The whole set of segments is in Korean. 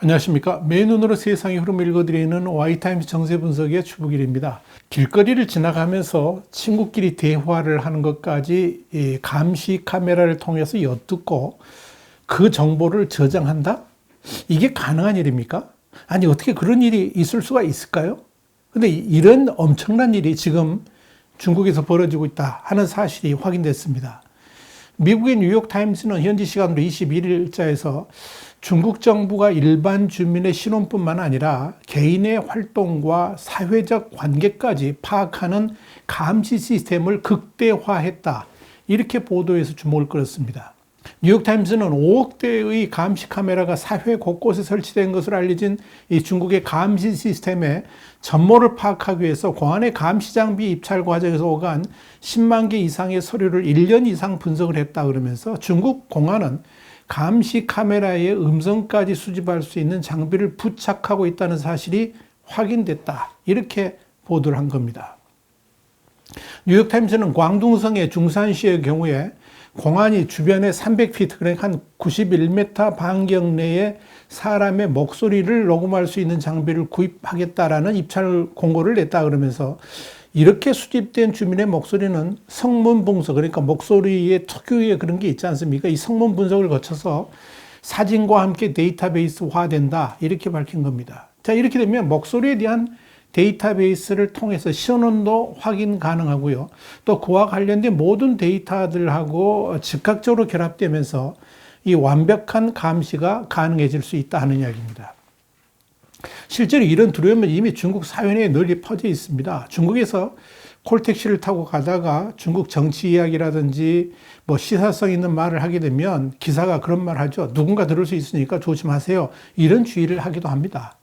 안녕하십니까. 맨눈으로 세상의 흐름을 읽어드리는 Y타임스 정세분석의 추부길입니다. 길거리를 지나가면서 친구끼리 대화를 하는 것까지 감시 카메라를 통해서 엿듣고 그 정보를 저장한다? 이게 가능한 일입니까? 아니, 어떻게 그런 일이 있을 수가 있을까요? 근데 이런 엄청난 일이 지금 중국에서 벌어지고 있다 하는 사실이 확인됐습니다. 미국의 뉴욕타임스는 현지 시간으로 21일자에서 중국 정부가 일반 주민의 신원뿐만 아니라 개인의 활동과 사회적 관계까지 파악하는 감시 시스템을 극대화했다, 이렇게 보도해서 주목을 끌었습니다. 뉴욕타임스는 5억 대의 감시 카메라가 사회 곳곳에 설치된 것으로 알려진 이 중국의 감시 시스템의 전모를 파악하기 위해서 공안의 감시 장비 입찰 과정에서 오간 10만 개 이상의 서류를 1년 이상 분석을 했다 그러면서 중국 공안은 감시 카메라의 음성까지 수집할 수 있는 장비를 부착하고 있다는 사실이 확인됐다, 이렇게 보도를 한 겁니다. 뉴욕타임스는 광둥성의 중산시의 경우에 공안이 주변에 300피트, 그러니까 한 91m 반경 내에 사람의 목소리를 녹음할 수 있는 장비를 구입하겠다라는 입찰 공고를 냈다 그러면서 이렇게 수집된 주민의 목소리는 성문 분석, 그러니까 목소리의 특유의 그런 게 있지 않습니까? 이 성문 분석을 거쳐서 사진과 함께 데이터베이스화된다, 이렇게 밝힌 겁니다. 자, 이렇게 되면 목소리에 대한 데이터베이스를 통해서 신원도 확인 가능하고요. 또 그와 관련된 모든 데이터들하고 즉각적으로 결합되면서 이 완벽한 감시가 가능해질 수 있다 하는 이야기입니다. 실제로 이런 두려움은 이미 중국 사회내에 널리 퍼져 있습니다. 중국에서 콜택시를 타고 가다가 중국 정치 이야기라든지 뭐 시사성 있는 말을 하게 되면 기사가 그런 말 하죠. 누군가 들을 수 있으니까 조심하세요, 이런 주의를 하기도 합니다.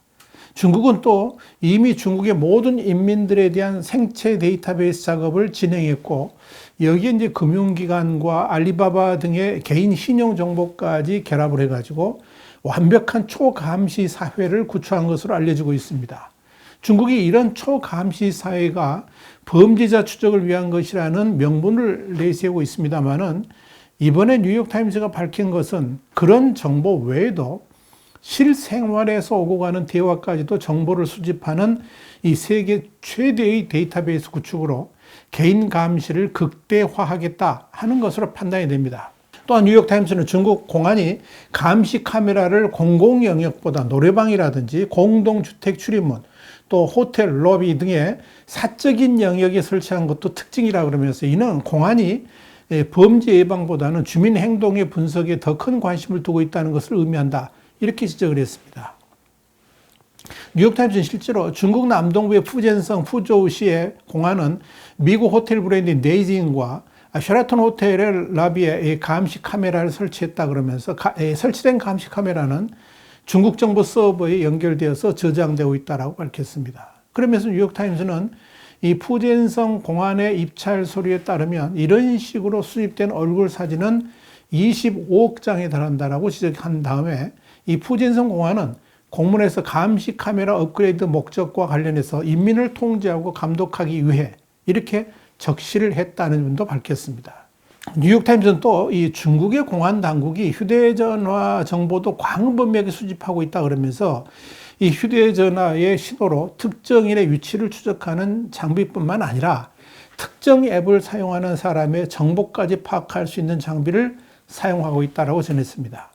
중국은 또 이미 중국의 모든 인민들에 대한 생체 데이터베이스 작업을 진행했고, 여기에 이제 금융기관과 알리바바 등의 개인 신용 정보까지 결합을 해가지고 완벽한 초감시 사회를 구축한 것으로 알려지고 있습니다. 중국이 이런 초감시 사회가 범죄자 추적을 위한 것이라는 명분을 내세우고 있습니다만은, 이번에 뉴욕타임스가 밝힌 것은 그런 정보 외에도 실생활에서 오고 가는 대화까지도 정보를 수집하는 이 세계 최대의 데이터베이스 구축으로 개인 감시를 극대화하겠다 하는 것으로 판단이 됩니다. 또한 뉴욕타임스는 중국 공안이 감시 카메라를 공공 영역보다 노래방이라든지 공동주택 출입문, 또 호텔, 로비 등의 사적인 영역에 설치한 것도 특징이라 그러면서 이는 공안이 범죄 예방보다는 주민 행동의 분석에 더 큰 관심을 두고 있다는 것을 의미한다, 이렇게 지적을 했습니다. 뉴욕타임스는 실제로 중국 남동부의 푸젠성 푸조우시의 공안은 미국 호텔 브랜드인 네이징과 쉐라톤 호텔의 라비에 감시 카메라를 설치했다 그러면서 설치된 감시 카메라는 중국 정부 서버에 연결되어서 저장되고 있다고 밝혔습니다. 그러면서 뉴욕타임스는 이 푸젠성 공안의 입찰 서류에 따르면 이런 식으로 수집된 얼굴 사진은 25억 장에 달한다라고 지적한 다음에 이 푸젠성 공안은 공문에서 감시 카메라 업그레이드 목적과 관련해서 인민을 통제하고 감독하기 위해 이렇게 적시를 했다는 점도 밝혔습니다. 뉴욕타임스는 또 이 중국의 공안 당국이 휴대전화 정보도 광범위하게 수집하고 있다 그러면서 이 휴대전화의 신호로 특정인의 위치를 추적하는 장비뿐만 아니라 특정 앱을 사용하는 사람의 정보까지 파악할 수 있는 장비를 사용하고 있다고 전했습니다.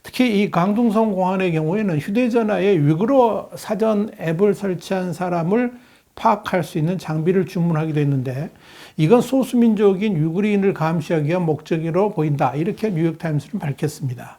특히 이 광둥성 공안의 경우에는 휴대전화에 위구르 사전 앱을 설치한 사람을 파악할 수 있는 장비를 주문하기도 했는데, 이건 소수민족인 위구르인을 감시하기 위한 목적으로 보인다, 이렇게 뉴욕타임스는 밝혔습니다.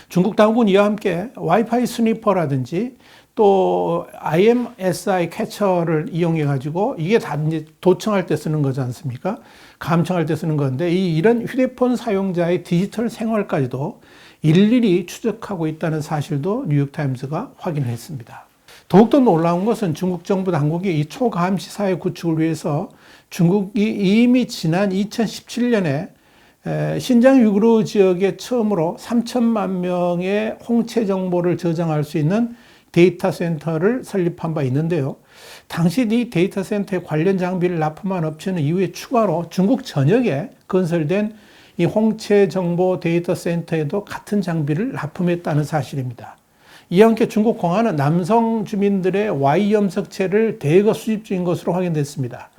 중국 당국은 이와 함께 와이파이 스니퍼라든지 또 IMSI 캐처를 이용해 가지고, 이게 다 이제 도청할 때 쓰는 거지 않습니까? 감청할 때 쓰는 건데, 이런 휴대폰 사용자의 디지털 생활까지도 일일이 추적하고 있다는 사실도 뉴욕타임스가 확인했습니다. 더욱더 놀라운 것은 중국 정부 당국이 이 초감시 사회 구축을 위해서 중국이 이미 지난 2017년에 신장 위구르 지역에 처음으로 3천만 명의 홍채 정보를 저장할 수 있는 데이터 센터를 설립한 바 있는데요. 당시 이 데이터 센터에 관련 장비를 납품한 업체는 이후에 추가로 중국 전역에 건설된 이 홍채 정보 데이터 센터에도 같은 장비를 납품했다는 사실입니다. 이와 함께 중국 공안은 남성 주민들의 Y 염색체를 대거 수집 중인 것으로 확인됐습니다.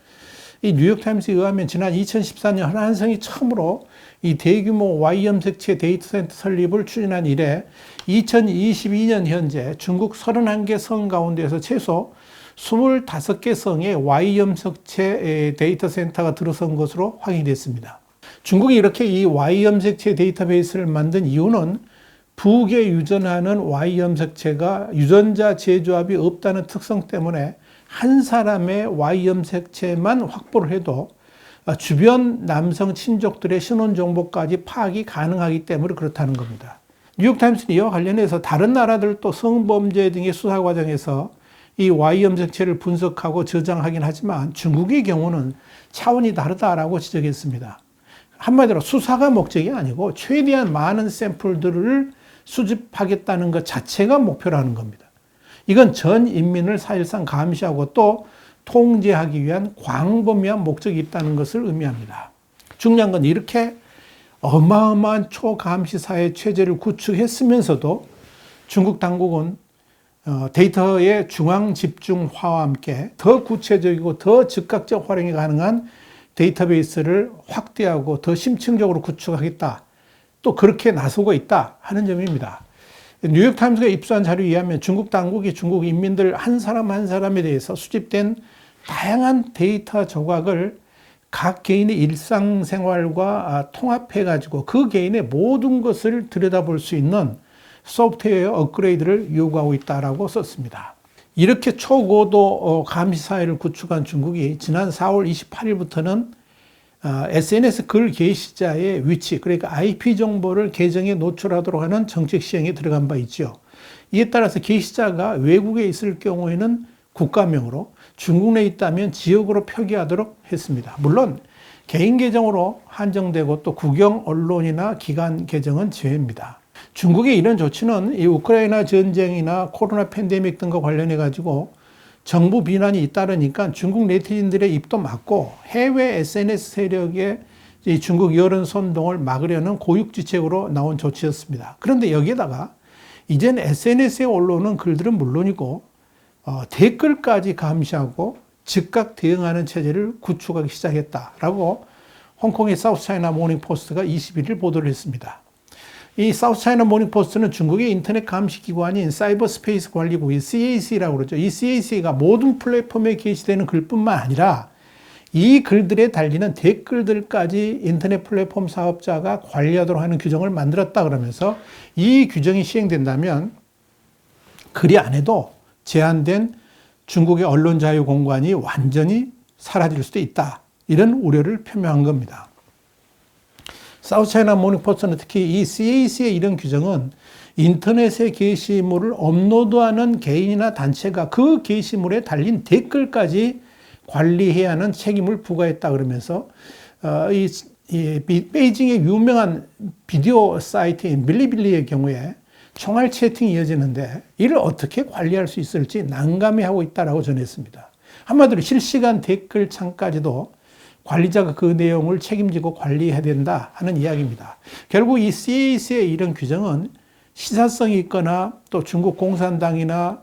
이 뉴욕타임스에 의하면 지난 2014년 한한성이 처음으로 이 대규모 Y 염색체 데이터 센터 설립을 추진한 이래 2022년 현재 중국 31개 성 가운데서 최소 25개 성의 Y 염색체 데이터 센터가 들어선 것으로 확인됐습니다. 중국이 이렇게 이 Y 염색체 데이터베이스를 만든 이유는 북에 유전하는 Y 염색체가 유전자 재조합이 없다는 특성 때문에 한 사람의 Y 염색체만 확보를 해도 주변 남성 친족들의 신원 정보까지 파악이 가능하기 때문에 그렇다는 겁니다. 뉴욕타임스는 이와 관련해서 다른 나라들도 성범죄 등의 수사 과정에서 이 Y 염색체를 분석하고 저장하긴 하지만 중국의 경우는 차원이 다르다라고 지적했습니다. 한마디로 수사가 목적이 아니고 최대한 많은 샘플들을 수집하겠다는 것 자체가 목표라는 겁니다. 이건 전 인민을 사실상 감시하고 또 통제하기 위한 광범위한 목적이 있다는 것을 의미합니다. 중요한 건 이렇게 어마어마한 초감시 사회 체제를 구축했으면서도 중국 당국은 데이터의 중앙 집중화와 함께 더 구체적이고 더 즉각적 활용이 가능한 데이터베이스를 확대하고 더 심층적으로 구축하겠다. 또 그렇게 나서고 있다 하는 점입니다. 뉴욕타임스가 입수한 자료에 의하면 중국 당국이 중국 인민들 한 사람 한 사람에 대해서 수집된 다양한 데이터 조각을 각 개인의 일상생활과 통합해가지고 그 개인의 모든 것을 들여다볼 수 있는 소프트웨어 업그레이드를 요구하고 있다라고 썼습니다. 이렇게 초고도 감시 사회를 구축한 중국이 지난 4월 28일부터는 SNS 글 게시자의 위치, 그러니까 IP 정보를 계정에 노출하도록 하는 정책 시행에 들어간 바 있죠. 이에 따라서 게시자가 외국에 있을 경우에는 국가명으로, 중국 내에 있다면 지역으로 표기하도록 했습니다. 물론 개인 계정으로 한정되고 또 국영 언론이나 기관 계정은 제외입니다. 중국의 이런 조치는 이 우크라이나 전쟁이나 코로나 팬데믹 등과 관련해 가지고 정부 비난이 잇따르니까 중국 네티즌들의 입도 막고 해외 SNS 세력의 중국 여론 선동을 막으려는 고육지책으로 나온 조치였습니다. 그런데 여기에다가 이젠 SNS에 올라오는 글들은 물론이고 댓글까지 감시하고 즉각 대응하는 체제를 구축하기 시작했다라고 홍콩의 사우스차이나 모닝포스트가 21일 보도를 했습니다. 이 사우스차이나 모닝포스트는 중국의 인터넷 감시 기관인 사이버스페이스 관리국이 CAC라고 그러죠. 이 CAC가 모든 플랫폼에 게시되는 글뿐만 아니라 이 글들에 달리는 댓글들까지 인터넷 플랫폼 사업자가 관리하도록 하는 규정을 만들었다 그러면서 이 규정이 시행된다면 글이 안 해도 제한된 중국의 언론 자유 공간이 완전히 사라질 수도 있다. 이런 우려를 표명한 겁니다. 사우스차이나 모닝포스트는 특히 이 CAC의 이런 규정은 인터넷에 게시물을 업로드하는 개인이나 단체가 그 게시물에 달린 댓글까지 관리해야 하는 책임을 부과했다 그러면서 베이징의 유명한 비디오 사이트인 빌리빌리의 경우에 총알 채팅이 이어지는데 이를 어떻게 관리할 수 있을지 난감해하고 있다라고 전했습니다. 한마디로 실시간 댓글 창까지도 관리자가 그 내용을 책임지고 관리해야 된다 하는 이야기입니다. 결국 이 CAC의 이런 규정은 시사성이 있거나 또 중국 공산당이나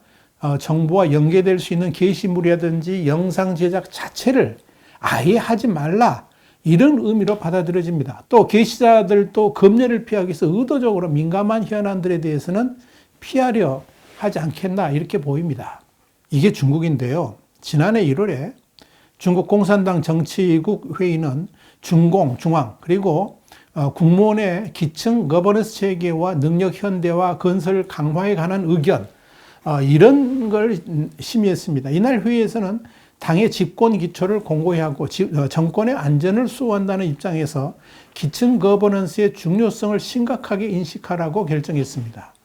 정부와 연계될 수 있는 게시물이라든지 영상 제작 자체를 아예 하지 말라 이런 의미로 받아들여집니다. 또 게시자들도 검열을 피하기 위해서 의도적으로 민감한 현안들에 대해서는 피하려 하지 않겠나 이렇게 보입니다. 이게 중국인데요. 지난해 1월에 중국 공산당 정치국 회의는 중공, 중앙 그리고 국무원의 기층 거버넌스 체계와 능력 현대화 건설 강화에 관한 의견 이런 걸 심의했습니다. 이날 회의에서는 당의 집권 기초를 공고히 하고 정권의 안전을 수호한다는 입장에서 기층 거버넌스의 중요성을 심각하게 인식하라고 결정했습니다.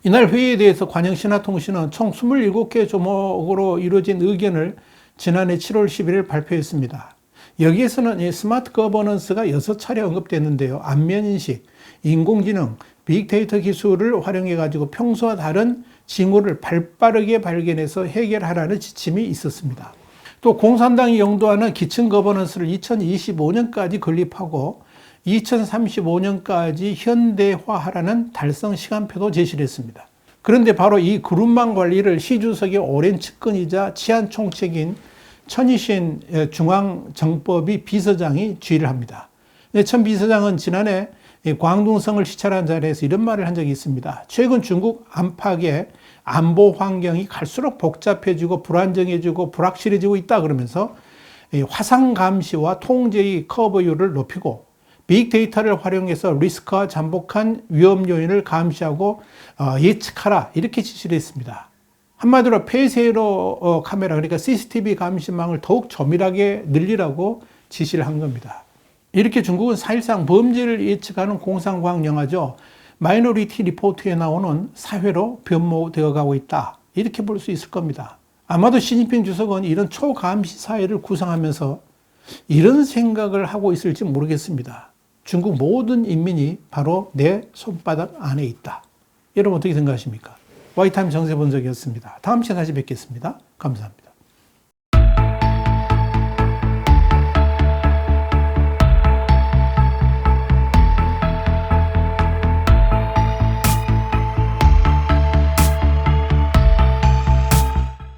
이날 회의에 대해서 관영신화통신은 총 27개 조목으로 이루어진 의견을 지난해 7월 11일 발표했습니다. 여기에서는 이 스마트 거버넌스가 6차례 언급됐는데요. 안면인식, 인공지능, 빅데이터 기술을 활용해 가지고 평소와 다른 징후를 발빠르게 발견해서 해결하라는 지침이 있었습니다. 또 공산당이 영도하는 기층 거버넌스를 2025년까지 건립하고 2035년까지 현대화하라는 달성 시간표도 제시를 했습니다. 그런데 바로 이 그룹망 관리를 시 주석의 오랜 측근이자 치안 총책인 천이신 중앙정법위 비서장이 지휘를 합니다. 천 비서장은 지난해 광둥성을 시찰한 자리에서 이런 말을 한 적이 있습니다. 최근 중국 안팎의 안보 환경이 갈수록 복잡해지고 불안정해지고 불확실해지고 있다 그러면서 화상 감시와 통제의 커버율을 높이고 빅데이터를 활용해서 리스크와 잠복한 위험 요인을 감시하고 예측하라 이렇게 지시를 했습니다. 한마디로 폐쇄로 카메라 그러니까 CCTV 감시망을 더욱 조밀하게 늘리라고 지시를 한 겁니다. 이렇게 중국은 사실상 범죄를 예측하는 공상과학 영화죠. 마이너리티 리포트에 나오는 사회로 변모되어 가고 있다. 이렇게 볼 수 있을 겁니다. 아마도 시진핑 주석은 이런 초감시 사회를 구상하면서 이런 생각을 하고 있을지 모르겠습니다. 중국 모든 인민이 바로 내 손바닥 안에 있다. 여러분 어떻게 생각하십니까? 와이타임 정세분석이었습니다. 다음 시간에 다시 뵙겠습니다. 감사합니다.